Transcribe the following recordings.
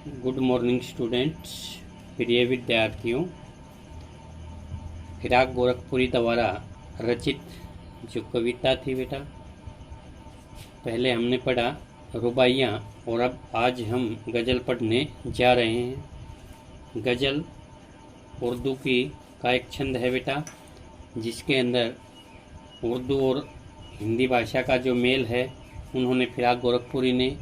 Good morning students. प्रिय विद्यार्थियों, फिराक गोरखपुरी द्वारा रचित जो कविता थी बेटा, पहले हमने पढ़ा रुबाइयाँ और अब आज हम गज़ल पढ़ने जा रहे हैं। गज़ल उर्दू की का एक छंद है बेटा, जिसके अंदर उर्दू और हिंदी भाषा का जो मेल है उन्होंने फिराक गोरखपुरी ने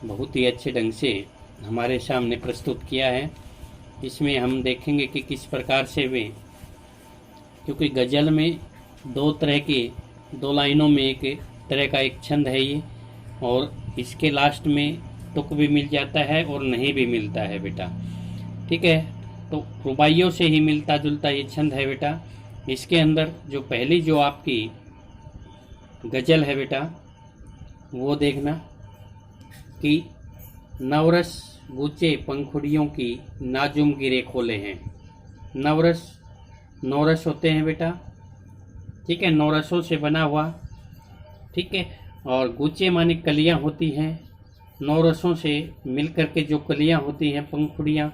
बहुत ही अच्छे ढंग से हमारे सामने प्रस्तुत किया है। इसमें हम देखेंगे कि किस प्रकार से वे, क्योंकि गज़ल में दो लाइनों में एक तरह का एक छंद है ये, और इसके लास्ट में तुक भी मिल जाता है और नहीं भी मिलता है बेटा। ठीक है, तो रुबाइयों से ही मिलता जुलता ये छंद है बेटा। इसके अंदर जो पहली जो आपकी गज़ल है बेटा, वो देखना कि नवरस गुचे पंखुड़ियों की नाजुम गिरे खोले हैं। नौरस होते हैं बेटा, ठीक है, नौरसों से बना हुआ, ठीक है। और गुचे माने कलियां होती हैं, नौरसों से मिलकर के जो कलियां होती हैं, पंखुड़ियां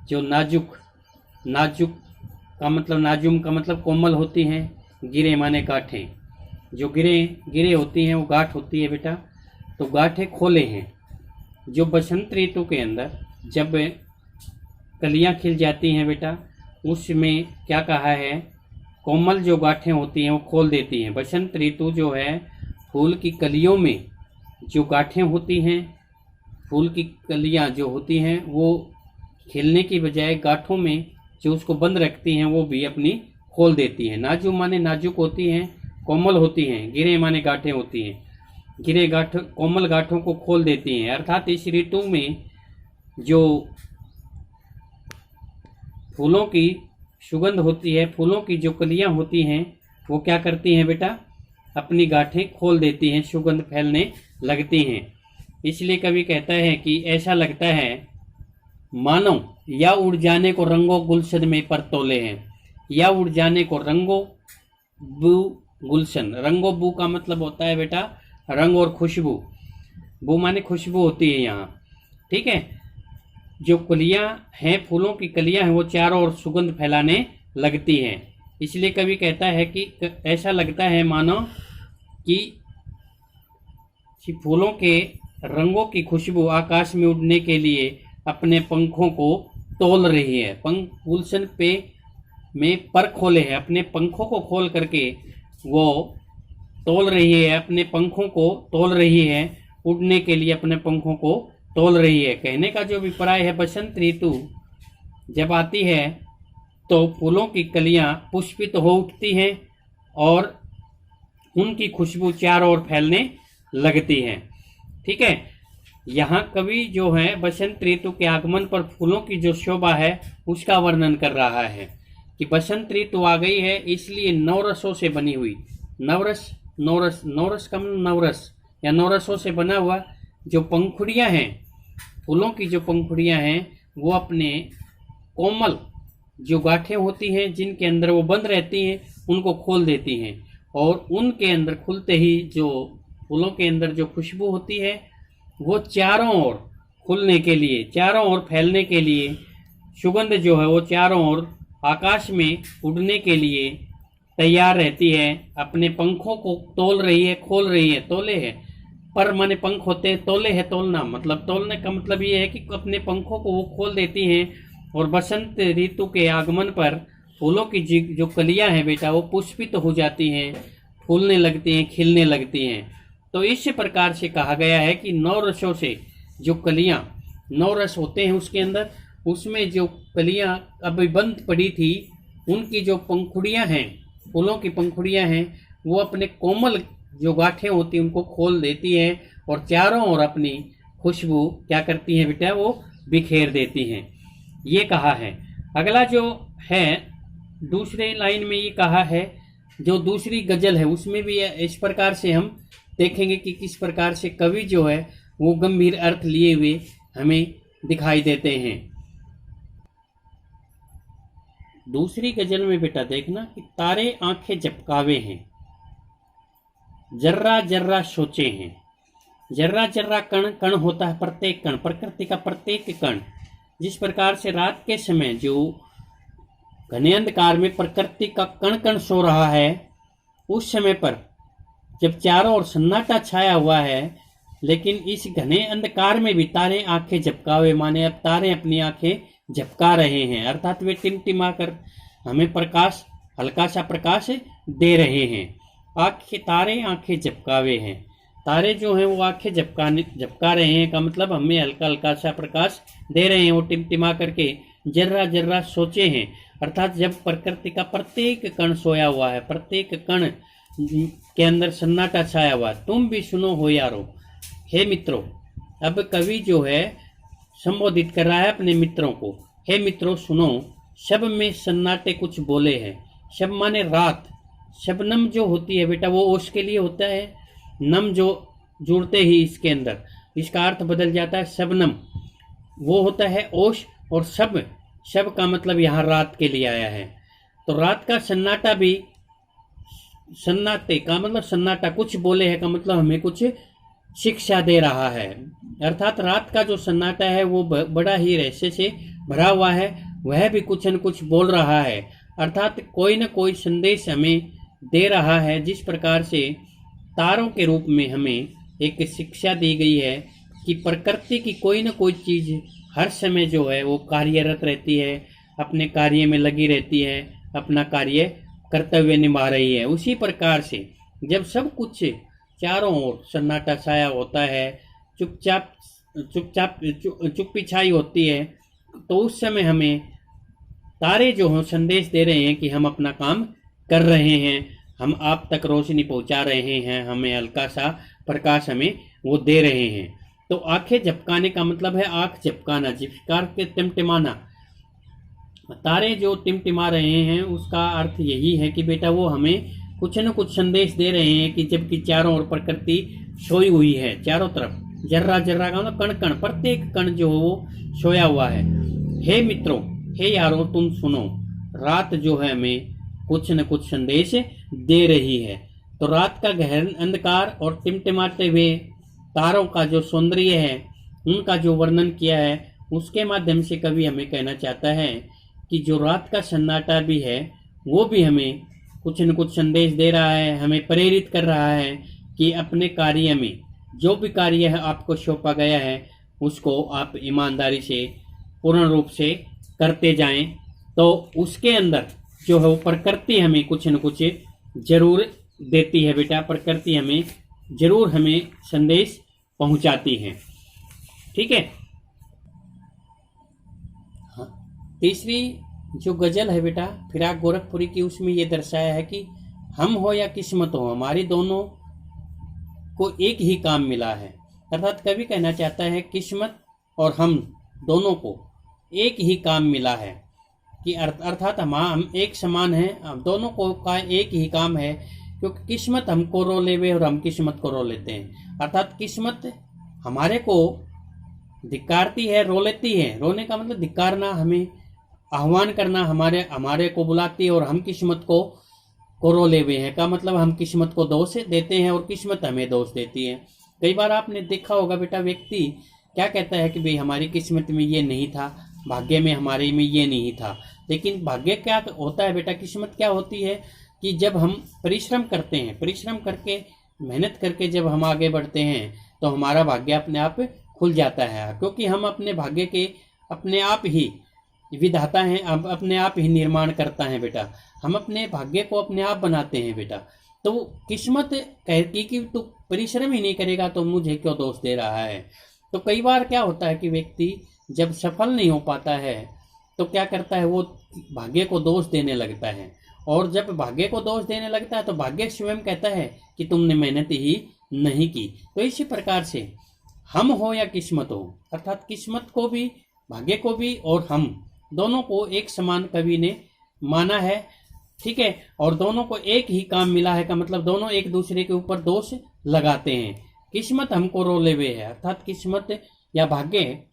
जो नाजुक का मतलब, नाजुम का मतलब कोमल होती हैं। गिरे माने गांठें, जो गिरे होती हैं वो गांठ होती है बेटा। तो गांठें खोले हैं, जो बसंत ऋतु के अंदर जब कलियां खिल जाती हैं बेटा, उसमें क्या कहा है, कोमल जो गांठें होती हैं वो खोल देती हैं। बसंत ऋतु जो है, फूल की कलियों में जो गांठें होती हैं, फूल की कलियां जो होती हैं वो खिलने की बजाय गांठों में जो उसको बंद रखती हैं वो भी अपनी खोल देती हैं। नाजुक माने नाजुक होती हैं, कोमल होती हैं। गिरे माने गांठें होती हैं, गिरे गांठ कोमल गांठों को खोल देती हैं। अर्थात इस ऋतु में जो फूलों की सुगंध होती है, फूलों की जो कलियां होती हैं, वो क्या करती हैं बेटा, अपनी गांठें खोल देती हैं, सुगंध फैलने लगती हैं। इसलिए कवि कहता है कि ऐसा लगता है मानो या उड़ जाने को रंगों गुलशन में पर तोले हैं। या उड़ जाने को रंगों बू गुलशन, रंगो बू का मतलब होता है बेटा रंग और खुशबू। बू माने खुशबू होती है यहाँ, ठीक है। जो कलियां हैं, फूलों की कलियां हैं, वो चारों ओर सुगंध फैलाने लगती हैं। इसलिए कवि कहता है कि ऐसा लगता है मानो कि फूलों के रंगों की खुशबू आकाश में उड़ने के लिए अपने पंखों को तोल रही है। पंख गुलशन पे में पर खोले हैं, अपने पंखों को खोल करके वो तोल रही है, अपने पंखों को तोल रही है, उड़ने के लिए अपने पंखों को तोल रही है। कहने का जो अभिप्राय है, बसंत ऋतु जब आती है तो फूलों की कलियां पुष्पित हो उठती हैं और उनकी खुशबू चारों ओर फैलने लगती है, ठीक है। यहाँ कवि जो है बसंत ऋतु के आगमन पर फूलों की जो शोभा है उसका वर्णन कर रहा है कि बसंत ऋतु आ गई है, इसलिए नवरसों से बनी हुई, नौरस का नवरस या नौरसों से बना हुआ जो पंखुड़ियां हैं, फूलों की जो पंखुड़ियां हैं, वो अपने कोमल जो गांठें होती हैं जिनके अंदर वो बंद रहती हैं, उनको खोल देती हैं। और उनके अंदर खुलते ही जो फूलों के अंदर जो खुशबू होती है वो चारों ओर खुलने के लिए, चारों ओर फैलने के लिए, सुगंध जो है वो चारों ओर आकाश में उड़ने के लिए तैयार रहती है। अपने पंखों को तोल रही है, खोल रही है। तोले है, पर माने पंख होते हैं, तोले है तोलना, मतलब तोलने का मतलब ये है कि अपने पंखों को वो खोल देती हैं। और बसंत ऋतु के आगमन पर फूलों की जो कलियां हैं बेटा, वो पुष्पित हो जाती हैं, फूलने लगती हैं, खिलने लगती हैं। तो इस प्रकार से कहा गया है कि नौ रसों से जो कलियां, नौ रस होते हैं उसके अंदर, उसमें जो कलियां अभी बंद पड़ी थी, उनकी जो पंखुड़ियां हैं, फूलों की पंखुड़ियां हैं, वो अपने कोमल जो गांठें होती हैं उनको खोल देती हैं और चारों ओर अपनी खुशबू क्या करती हैं बेटा, वो बिखेर देती हैं। ये कहा है। अगला जो है दूसरे लाइन में ये कहा है, जो दूसरी गजल है उसमें भी इस प्रकार से हम देखेंगे कि किस प्रकार से कवि जो है वो गंभीर अर्थ लिए हुए हमें दिखाई देते हैं। दूसरी गजल में बेटा देखना कि तारे आंखें झपकावे हैं, जर्रा जर्रा सोचे हैं, जर्रा जर्रा कण कण होता है प्रत्येक कण, प्रकृति का प्रत्येक कण। जिस प्रकार से रात के समय जो घने अंधकार में प्रकृति का कण कण सो रहा है, उस समय पर जब चारों ओर सन्नाटा छाया हुआ है, लेकिन इस घने अंधकार में भी तारे आंखें झपकावे, माने अब तारे अपनी आंखें झपका रहे हैं, अर्थात वे टिमटिमा कर हमें प्रकाश, हल्का सा प्रकाश दे रहे हैं। तारे आंखें झपकावे हैं, तारे जो हैं वो आंखें झपका रहे हैं का मतलब हमें हल्का हल्का सा प्रकाश दे रहे हैं, वो टिमटिमा करके जर्रा जर्रा सोचे हैं, अर्थात जब प्रकृति का प्रत्येक कण सोया हुआ है, प्रत्येक कण के अंदर सन्नाटा छाया हुआ, तुम भी सुनो हो यारो, हे मित्रों। अब कवि जो है संबोधित कर रहा है अपने मित्रों को, हे मित्रों सुनो, शब में सन्नाटे कुछ बोले हैं। शब माने रात, शबनम जो होती है बेटा वो ओश के लिए होता है, नम जो जुड़ते ही इसके अंदर इसका अर्थ बदल जाता है शबनम, वो होता है ओश, और शब, शब का मतलब यहाँ रात के लिए आया है। तो रात का सन्नाटा भी, सन्नाटे का मतलब सन्नाटा, कुछ बोले है का मतलब हमें कुछ शिक्षा दे रहा है, अर्थात रात का जो सन्नाटा है वो बड़ा ही रहस्य से भरा हुआ है, वह भी कुछ न कुछ बोल रहा है, अर्थात कोई न कोई संदेश हमें दे रहा है। जिस प्रकार से तारों के रूप में हमें एक शिक्षा दी गई है कि प्रकृति की कोई न कोई चीज़ हर समय जो है वो कार्यरत रहती है, अपने कार्य में लगी रहती है, अपना कार्य कर्तव्य निभा रही है। उसी प्रकार से जब सब कुछ चारों ओर सन्नाटा छाया होता है, चुप्पी छाई होती है, तो उस समय हमें तारे जो हैं संदेश दे रहे हैं कि हम अपना काम कर रहे हैं, हम आप तक रोशनी पहुंचा रहे हैं, हमें हल्का सा प्रकाश हमें वो दे रहे हैं। तो आंखें झपकाने का मतलब है आंख झपकाना, जिस प्रकार के टिमटिमाना, तारे जो टिमटिमा रहे हैं उसका अर्थ यही है कि बेटा वो हमें कुछ न कुछ संदेश दे रहे हैं कि जबकि चारों ओर प्रकृति सोई हुई है, चारों तरफ जर्रा जर्रा का कण कण, प्रत्येक कण जो है वो सोया हुआ है। हे मित्रों, हे यारों, तुम सुनो, रात जो है हमें कुछ न कुछ संदेश दे रही है। तो रात का गहन अंधकार और टिमटिमाते हुए तारों का जो सौंदर्य है, उनका जो वर्णन किया है, उसके माध्यम से कवि हमें कहना चाहता है कि जो रात का सन्नाटा भी है वो भी हमें कुछ न कुछ संदेश दे रहा है, हमें प्रेरित कर रहा है कि अपने कार्य में जो भी कार्य है आपको सौंपा गया है उसको आप ईमानदारी से पूर्ण रूप से करते जाएं। तो उसके अंदर जो है वो प्रकृति हमें कुछ न कुछ जरूर देती है बेटा, प्रकृति हमें जरूर हमें संदेश पहुंचाती है। ठीक है। हाँ, तीसरी जो गजल है बेटा फिराक गोरखपुरी की, उसमें ये दर्शाया है कि हम हो या किस्मत हो, हमारी दोनों को एक ही काम मिला है, अर्थात कवि कहना चाहता है किस्मत और हम दोनों को एक ही काम मिला है, कि अर्थात हम एक समान हैं, हम दोनों को का एक ही काम है, क्योंकि किस्मत हमको रो लेवे और हम किस्मत को रो लेते हैं, अर्थात किस्मत हमारे को धिक्कारती है, रो लेती है, रोने का मतलब धिक्कारना, हमें आह्वान करना, हमारे को बुलाती है, और हम किस्मत को रो लेवे हैं का मतलब हम किस्मत को दोष देते हैं और किस्मत हमें दोष देती है। कई बार आपने देखा होगा बेटा, व्यक्ति क्या कहता है कि भाई हमारी किस्मत में ये नहीं था, भाग्य में हमारे में ये नहीं था, लेकिन भाग्य क्या होता है बेटा, किस्मत क्या होती है कि जब हम परिश्रम करते हैं, परिश्रम करके मेहनत करके जब हम आगे बढ़ते हैं तो हमारा भाग्य अपने आप खुल जाता है, क्योंकि हम अपने भाग्य के अपने आप ही विधाता हैं, अपने आप ही निर्माण करता है बेटा, हम अपने भाग्य को अपने आप बनाते हैं बेटा। तो किस्मत कहती कि तू परिश्रम ही नहीं करेगा तो मुझे क्यों दोष दे रहा है। तो कई बार क्या होता है कि व्यक्ति जब सफल नहीं हो पाता है तो क्या करता है, वो भाग्य को दोष देने लगता है, और जब भाग्य को दोष देने लगता है तो भाग्य स्वयं कहता है कि तुमने मेहनत ही नहीं की। तो इसी प्रकार से हम हो या किस्मत हो, अर्थात किस्मत को भी, भाग्य को भी और हम दोनों को एक समान कवि ने माना है। ठीक है। और दोनों को एक ही काम मिला है का मतलब दोनों एक दूसरे के ऊपर दोष लगाते हैं। किस्मत हमको रो लेवे है, अर्थात किस्मत या भाग्य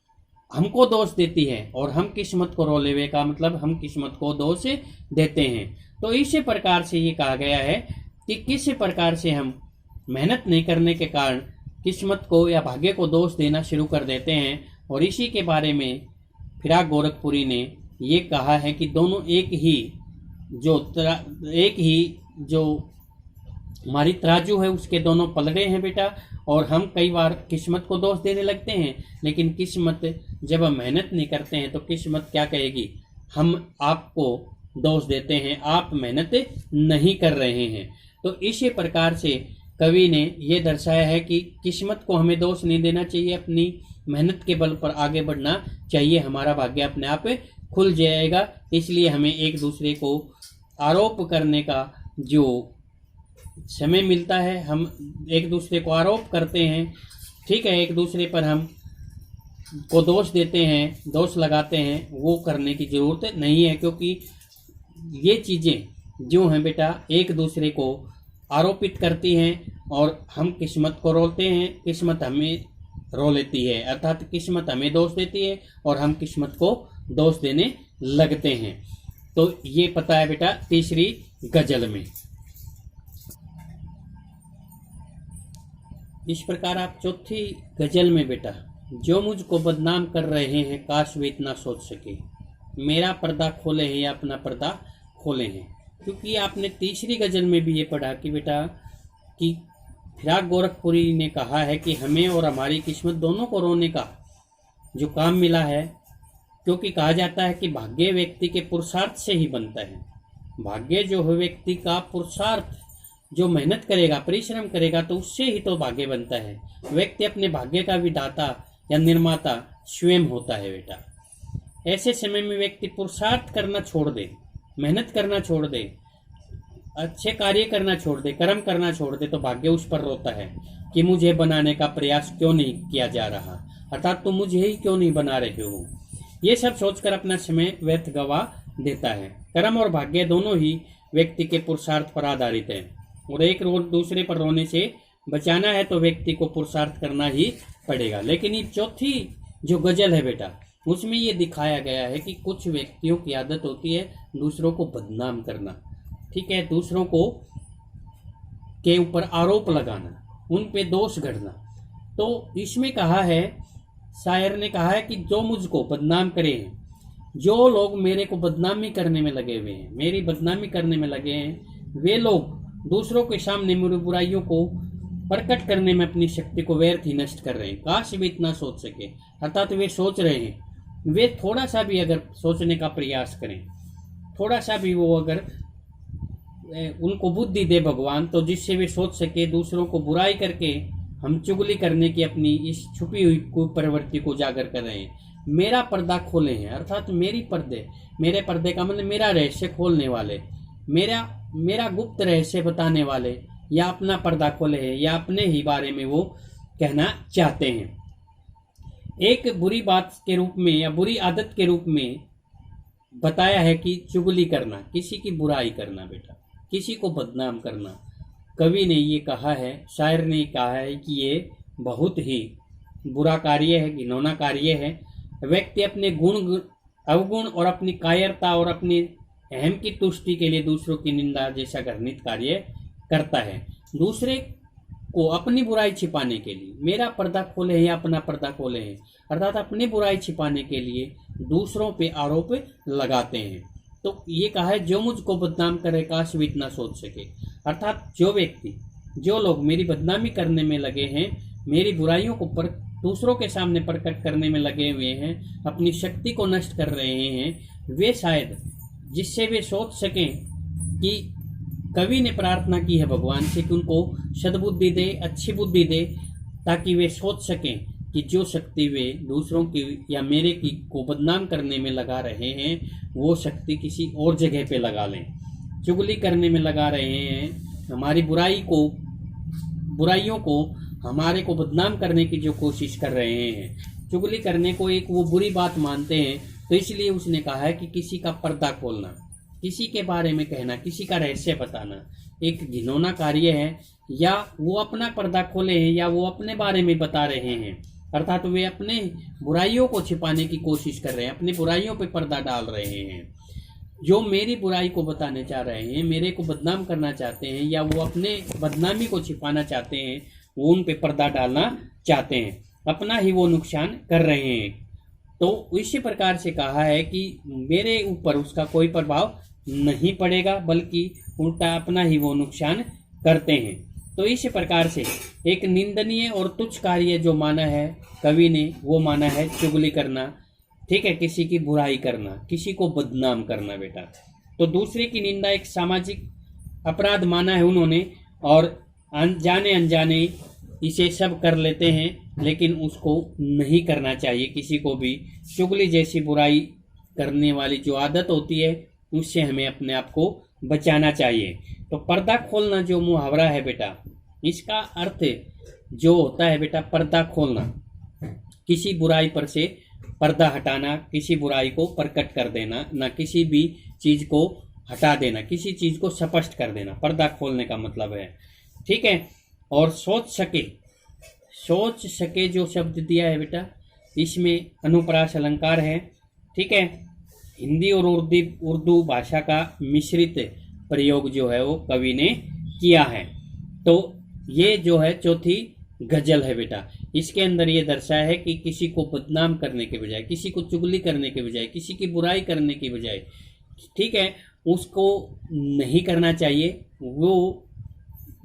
हमको दोष देती है और हम किस्मत को रो लेवे का मतलब हम किस्मत को दोष देते हैं। तो इसी प्रकार से ये कहा गया है कि किस प्रकार से हम मेहनत नहीं करने के कारण किस्मत को या भाग्य को दोष देना शुरू कर देते हैं। और इसी के बारे में फिराक गोरखपुरी ने ये कहा है कि दोनों एक ही जो हमारी तराजू है उसके दोनों पलड़े हैं बेटा। और हम कई बार किस्मत को दोष देने लगते हैं, लेकिन किस्मत जब हम मेहनत नहीं करते हैं तो किस्मत क्या कहेगी, हम आपको दोष देते हैं, आप मेहनत नहीं कर रहे हैं। तो इसी प्रकार से कवि ने ये दर्शाया है कि किस्मत को हमें दोष नहीं देना चाहिए, अपनी मेहनत के बल पर आगे बढ़ना चाहिए, हमारा भाग्य अपने आप खुल जाएगा। इसलिए हमें एक दूसरे को आरोप करने का जो समय मिलता है, हम एक दूसरे को आरोप करते हैं, ठीक है, एक दूसरे पर हम को दोष देते हैं, दोष लगाते हैं, वो करने की ज़रूरत नहीं है। क्योंकि ये चीज़ें जो हैं बेटा एक दूसरे को आरोपित करती हैं और हम किस्मत को रोलते हैं, किस्मत हमें रो लेती है, अर्थात किस्मत हमें दोष देती है और हम किस्मत को दोष देने लगते हैं। तो ये पता है बेटा तीसरी गजल में। इस प्रकार आप चौथी गजल में बेटा, जो मुझको बदनाम कर रहे हैं काश वे इतना सोच सके, मेरा पर्दा खोले हैं या अपना पर्दा खोले हैं। क्योंकि आपने तीसरी गजल में भी ये पढ़ा कि बेटा कि फिराक गोरखपुरी ने कहा है कि हमें और हमारी किस्मत दोनों को रोने का जो काम मिला है। क्योंकि कहा जाता है कि भाग्य व्यक्ति के पुरुषार्थ से ही बनता है। भाग्य जो है व्यक्ति का पुरुषार्थ, जो मेहनत करेगा, परिश्रम करेगा, तो उससे ही तो भाग्य बनता है। व्यक्ति अपने भाग्य का विधाता या निर्माता स्वयं होता है बेटा। ऐसे समय में व्यक्ति पुरुषार्थ करना छोड़ दे, मेहनत करना छोड़ दे, अच्छे कार्य करना छोड़ दे, कर्म करना छोड़ दे, तो भाग्य उस पर रोता है कि मुझे बनाने का प्रयास क्यों नहीं किया जा रहा, अर्थात तुम मुझे ही क्यों नहीं बना रहे हो। ये सब सोचकर अपना समय व्यर्थ गवा देता है। कर्म और भाग्य दोनों ही व्यक्ति के पुरुषार्थ पर आधारित है और एक दूसरे पर रोने से बचाना है तो व्यक्ति को पुरुषार्थ करना ही पड़ेगा। लेकिन ये चौथी जो गजल है बेटा, उसमें ये दिखाया गया है कि कुछ व्यक्तियों की आदत होती है दूसरों को बदनाम करना, ठीक है, दूसरों को के ऊपर आरोप लगाना, उन पे दोष गढ़ना। तो इसमें कहा है, शायर ने कहा है कि जो मुझको बदनाम करे हैं, जो लोग मेरे को बदनामी करने में लगे हुए हैं, मेरी बदनामी करने में लगे हैं, वे लोग दूसरों के सामने मेरी बुराइयों को प्रकट करने में अपनी शक्ति को व्यर्थ ही नष्ट कर रहे हैं। काश भी इतना सोच सके, अर्थात वे सोच रहे हैं, वे थोड़ा सा भी अगर सोचने का प्रयास करें, थोड़ा सा भी वो अगर उनको बुद्धि दे भगवान, तो जिससे वे सोच सके दूसरों को बुराई करके हम चुगली करने की अपनी इस छुपी हुई प्रवृत्ति को उजागर कर रहे हैं। मेरा पर्दा खोले हैं, अर्थात मेरे पर्दे का मतलब मेरा रहस्य खोलने वाले, मेरा गुप्त रहस्य बताने वाले, या अपना पर्दा खोले हैं, या अपने ही बारे में वो कहना चाहते हैं। एक बुरी बात के रूप में या बुरी आदत के रूप में बताया है कि चुगली करना, किसी की बुराई करना बेटा, किसी को बदनाम करना। कवि ने ये कहा है, शायर ने कहा है कि ये बहुत ही बुरा कार्य है, घिनौना कार्य है। व्यक्ति अपने गुण अवगुण और अपनी कायरता और अपनी अहम की तुष्टि के लिए दूसरों की निंदा जैसा घृणित कार्य करता है। दूसरे को अपनी बुराई छिपाने के लिए मेरा पर्दा खोले या अपना पर्दा खोले हैं, अर्थात अपनी बुराई छिपाने के लिए दूसरों पे आरोप लगाते हैं। तो ये कहा है, जो मुझको बदनाम करे काश भी इतना सोच सके, अर्थात जो लोग मेरी बदनामी करने में लगे हैं, मेरी बुराइयों को दूसरों के सामने प्रकट करने में लगे हुए हैं, अपनी शक्ति को नष्ट कर रहे हैं, वे शायद जिससे वे सोच सकें कि कवि ने प्रार्थना की है भगवान से कि उनको सद्बुद्धि दे, अच्छी बुद्धि दे, ताकि वे सोच सकें कि जो शक्ति वे दूसरों की या मेरे की को बदनाम करने में लगा रहे हैं, वो शक्ति किसी और जगह पे लगा लें। चुगली करने में लगा रहे हैं, हमारी बुराइयों को हमारे को बदनाम करने की जो कोशिश कर रहे हैं, चुगली करने को एक वो बुरी बात मानते हैं। तो इसलिए उसने कहा है कि किसी का पर्दा खोलना, किसी के बारे में कहना, किसी का रहस्य बताना एक घिनौना कार्य है। या वो अपना पर्दा खोले हैं या वो अपने बारे में बता रहे हैं, अर्थात वे अपने बुराइयों को छिपाने की कोशिश कर रहे हैं, अपनी बुराइयों पे पर्दा डाल रहे हैं। जो मेरी बुराई को बताने चाह रहे हैं, मेरे को बदनाम करना चाहते हैं, या वो अपने बदनामी को छिपाना चाहते हैं, वो उन पे पर्दा डालना चाहते हैं, अपना ही वो नुकसान कर रहे हैं। तो इसी प्रकार से कहा है कि मेरे ऊपर उसका कोई प्रभाव नहीं पड़ेगा, बल्कि उल्टा अपना ही वो नुकसान करते हैं। तो इसी प्रकार से एक निंदनीय और तुच्छ कार्य जो माना है कवि ने, वो माना है चुगली करना, ठीक है, किसी की बुराई करना, किसी को बदनाम करना बेटा। तो दूसरे की निंदा एक सामाजिक अपराध माना है उन्होंने, और जाने अनजाने इसे सब कर लेते हैं, लेकिन उसको नहीं करना चाहिए। किसी को भी चुगली जैसी बुराई करने वाली जो आदत होती है उससे हमें अपने आप को बचाना चाहिए। तो पर्दा खोलना जो मुहावरा है बेटा, इसका अर्थ जो होता है बेटा, पर्दा खोलना, किसी बुराई पर से पर्दा हटाना, किसी बुराई को प्रकट कर देना, ना किसी भी चीज को हटा देना, किसी चीज को स्पष्ट कर देना, पर्दा खोलने का मतलब है, ठीक है। और सोच सके जो शब्द दिया है बेटा, इसमें अनुप्रास अलंकार है, ठीक है। हिंदी और उर्दू भाषा का मिश्रित प्रयोग जो है वो कवि ने किया है। तो ये जो है चौथी गजल है बेटा, इसके अंदर ये दर्शाया है कि किसी को बदनाम करने के बजाय, किसी को चुगली करने के बजाय, किसी की बुराई करने के बजाय, ठीक है, उसको नहीं करना चाहिए। वो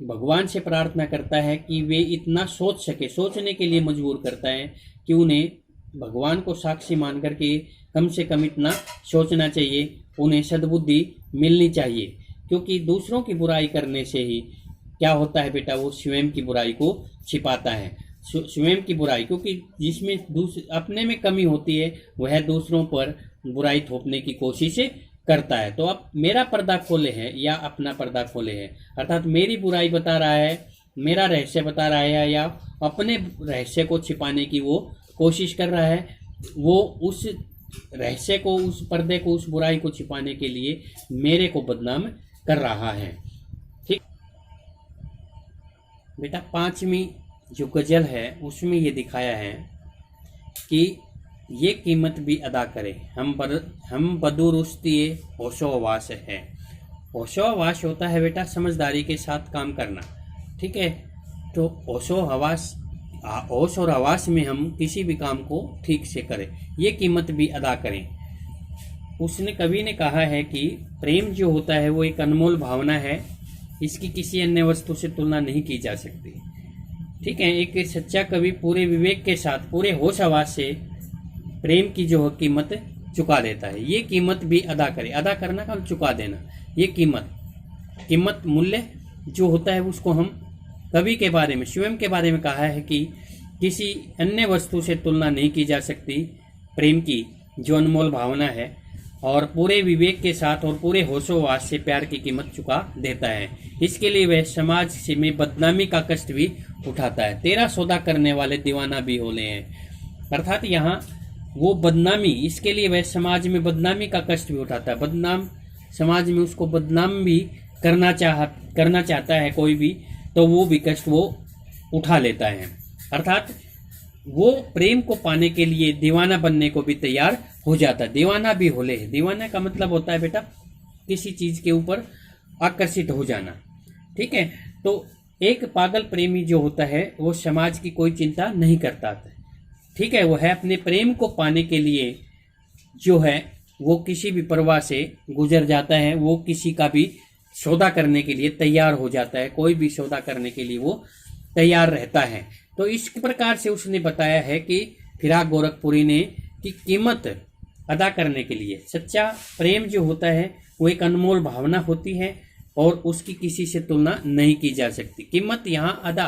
भगवान से प्रार्थना करता है कि वे इतना सोच सके, सोचने के लिए मजबूर करता है कि उन्हें भगवान को साक्षी मान करके कम से कम इतना सोचना चाहिए, उन्हें सद्बुद्धि मिलनी चाहिए। क्योंकि दूसरों की बुराई करने से ही क्या होता है बेटा, वो स्वयं की बुराई को छिपाता है, स्वयं की बुराई, क्योंकि जिसमें अपने में कमी होती है वह दूसरों पर बुराई थोपने की कोशिश करता है। तो अब मेरा पर्दा खोले है या अपना पर्दा खोले है, अर्थात मेरी बुराई बता रहा है, मेरा रहस्य बता रहा है, या अपने रहस्य को छिपाने की वो कोशिश कर रहा है, वो उस रहस्य को, उस पर्दे को, उस बुराई को छिपाने के लिए मेरे को बदनाम कर रहा है। ठीक बेटा, पांचवी जो गजल है उसमें ये दिखाया है कि ये कीमत भी अदा करें, हम बदुरुस्तिए होशोवास है। होशोवास होता है बेटा समझदारी के साथ काम करना, ठीक है। तो होश और हवास में हम किसी भी काम को ठीक से करें, ये कीमत भी अदा करें। उसने कवि ने कहा है कि प्रेम जो होता है वो एक अनमोल भावना है, इसकी किसी अन्य वस्तु से तुलना नहीं की जा सकती, ठीक है। एक सच्चा कवि पूरे विवेक के साथ, पूरे होश हवास से प्रेम की जो कीमत चुका देता है। ये कीमत भी अदा करे, अदा करना का चुका देना, ये कीमत मूल्य जो होता है उसको हम कवि के बारे में, स्वयं के बारे में कहा है कि किसी अन्य वस्तु से तुलना नहीं की जा सकती प्रेम की जो अनमोल भावना है, और पूरे विवेक के साथ और पूरे होशोवास से प्यार की कीमत चुका देता है। इसके लिए वह समाज से में बदनामी का कष्ट भी उठाता है। तेरा सौदा करने वाले दीवाना भी होले हैं, अर्थात यहाँ वो बदनामी, इसके लिए वह समाज में बदनामी का कष्ट भी उठाता है। बदनाम समाज में उसको बदनाम भी करना चाहता है कोई भी, तो वो भी कष्ट वो उठा लेता है। अर्थात वो प्रेम को पाने के लिए दीवाना बनने को भी तैयार हो जाता है। दीवाना भी होले है, दीवाना का मतलब होता है बेटा किसी चीज के ऊपर आकर्षित हो जाना, ठीक है। तो एक पागल प्रेमी जो होता है वो समाज की कोई चिंता नहीं करता, ठीक है। वो है अपने प्रेम को पाने के लिए जो है वो किसी भी परवाह से गुजर जाता है, वो किसी का भी सौदा करने के लिए तैयार हो जाता है, कोई भी सौदा करने के लिए वो तैयार रहता है। तो इस प्रकार से उसने बताया है कि फिराक गोरखपुरी ने कि कीमत अदा करने के लिए सच्चा प्रेम जो होता है वो एक अनमोल भावना होती है और उसकी किसी से तुलना नहीं की जा सकती। कीमत यहाँ अदा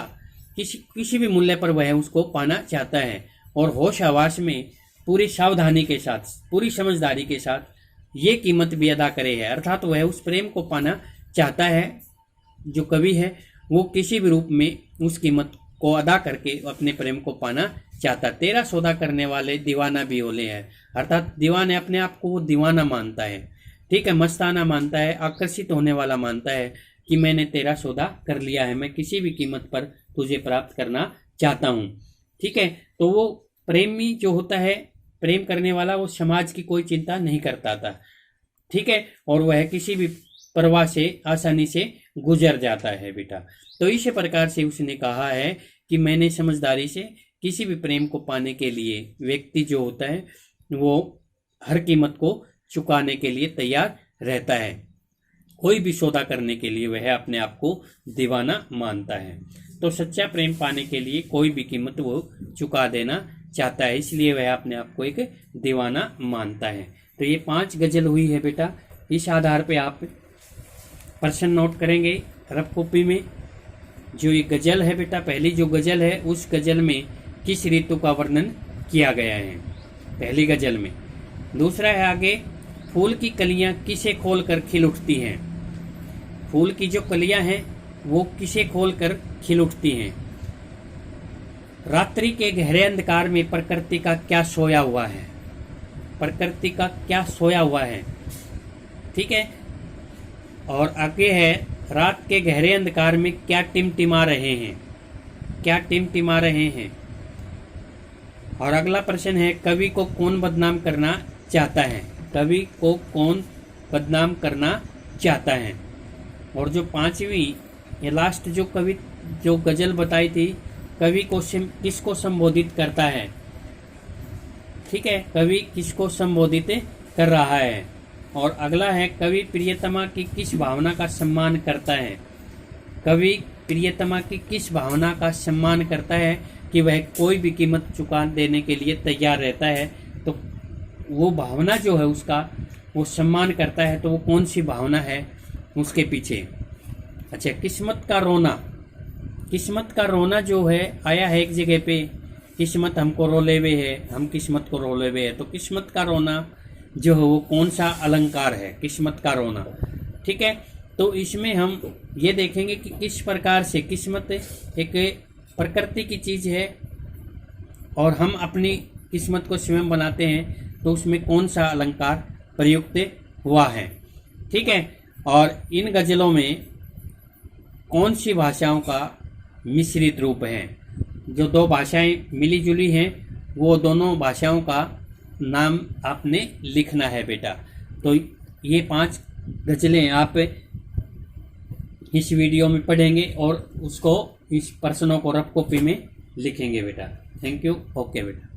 किसी भी मूल्य पर वह उसको पाना चाहता है, और होश हवास में पूरी सावधानी के साथ, पूरी समझदारी के साथ ये कीमत भी अदा करे है, अर्थात वह उस प्रेम को पाना चाहता है। जो कवि है वो किसी भी रूप में उस कीमत को अदा करके अपने प्रेम को पाना चाहता। तेरा सौदा करने वाले दीवाना भी होले हैं, अर्थात दीवाने अपने आप को वो दीवाना मानता है, ठीक है, मस्ताना मानता है, आकर्षित होने वाला मानता है कि मैंने तेरा सौदा कर लिया है, मैं किसी भी कीमत पर तुझे प्राप्त करना चाहता हूँ, ठीक है। तो वो प्रेमी जो होता है, प्रेम करने वाला, वो समाज की कोई चिंता नहीं करता था, ठीक है, और वह किसी भी परवाह से आसानी से गुजर जाता है बेटा। तो इस प्रकार से उसने कहा है कि मैंने समझदारी से किसी भी प्रेम को पाने के लिए व्यक्ति जो होता है वो हर कीमत को चुकाने के लिए तैयार रहता है। कोई भी सौदा करने के लिए वह अपने आप को दीवाना मानता है। तो सच्चा प्रेम पाने के लिए कोई भी कीमत वो चुका देना चाहता है, इसलिए वह अपने आप को एक दीवाना मानता है। तो ये 5 गजल हुई है बेटा। इस आधार पे आप प्रश्न नोट करेंगे रफ कॉपी में। जो ये गजल है बेटा, पहली जो गजल है उस गजल में किस ऋतु का वर्णन किया गया है, पहली गजल में। दूसरा है आगे, फूल की कलियां किसे खोलकर खिल उठती हैं। फूल की जो कलियां हैं वो किसे खोलकर खिल उठती हैं। रात्रि के गहरे अंधकार में प्रकृति का क्या सोया हुआ है। प्रकृति का क्या सोया हुआ है, ठीक है। और आगे है, रात के गहरे अंधकार में क्या टिमटिमा रहे हैं। क्या टिमटिमा रहे हैं। और अगला प्रश्न है, कवि को कौन बदनाम करना चाहता है। कवि को कौन बदनाम करना चाहता है। और जो 5वीं ये लास्ट जो गजल बताई थी, कवि को किसको संबोधित करता है, ठीक है। कवि किसको संबोधित कर रहा है। और अगला है, कवि प्रियतमा की किस भावना का सम्मान करता है। कवि प्रियतमा की किस भावना का सम्मान करता है कि वह कोई भी कीमत चुका देने के लिए तैयार रहता है। तो वो भावना जो है उसका वो सम्मान करता है, तो वो कौन सी भावना है उसके पीछे। अच्छा, किस्मत का रोना। किस्मत का रोना जो है आया है एक जगह पे, किस्मत हमको रोले हुए है, हम किस्मत को रोले हुए है। तो किस्मत का रोना जो है वो कौन सा अलंकार है, किस्मत का रोना, ठीक है। तो इसमें हम ये देखेंगे कि किस प्रकार से किस्मत एक प्रकृति की चीज़ है और हम अपनी किस्मत को स्वयं बनाते हैं, तो उसमें कौन सा अलंकार प्रयुक्त हुआ है, ठीक है। और इन गजलों में कौन सी भाषाओं का मिश्रित रूप है। जो 2 भाषाएं मिली जुली हैं वो दोनों भाषाओं का नाम आपने लिखना है बेटा। तो ये 5 गजलें आप इस वीडियो में पढ़ेंगे और उसको इस प्रश्नों को रफ कॉपी में लिखेंगे बेटा। Thank you. ओके बेटा।